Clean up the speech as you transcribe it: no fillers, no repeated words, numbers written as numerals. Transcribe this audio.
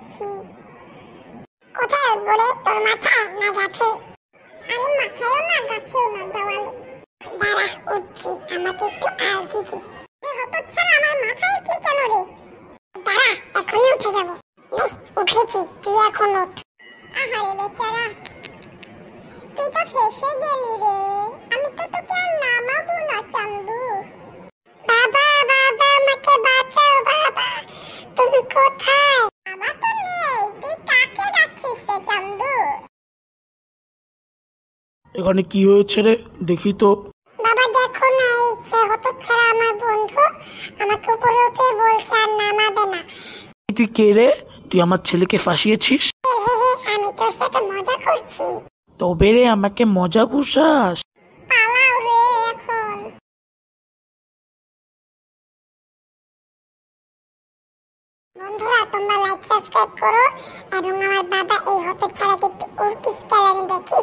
উঠছি। কোথায় উঠবো রে? তোর মাথায় না গাছে? আরে মাথায়ও না গাছেও না, দেওয়ালে। দাঁড়া উঠছি, আমাকে একটু আল দিবি। হতচ্ছাড়া, আমার মাথায় উঠলি কেন রে? দাঁড়া, এখনই উঠে যাবো। উঠেছি, তুই এখন উঠ। আহারে বেচারা, তুই তো ফেসে গেলি রে। আমি তো তোকে আর নামাবো না চান্দু। বাবা বাবা, আমাকে বাঁচাও বাবা। তুমি কোথায়? বাবা তো নেই, তুই কাকে ডাকছিস রে চান্দু? এখানে কি হয়েছে রে, দেখি তো। বাবা দেখো না, এই যে হতচ্ছাড়া আমার বন্ধু আমাকে উপরে উঠে বলছে আর নামাবে না। তুই কে রে? তুই আমার ছেলেকে ফাঁসিয়েছিস? আমি তোর সাথে মজা করছি। তবে রে আমাকে মজা বুঝাস? পালাও রে এখন। বন্ধুরা তোমরা লাইক সাবস্ক্রাইব করো এবং আমার বাবা এই হতচ্ছাড়াকে একটু উর্কিস চ্যানেলে দেখি।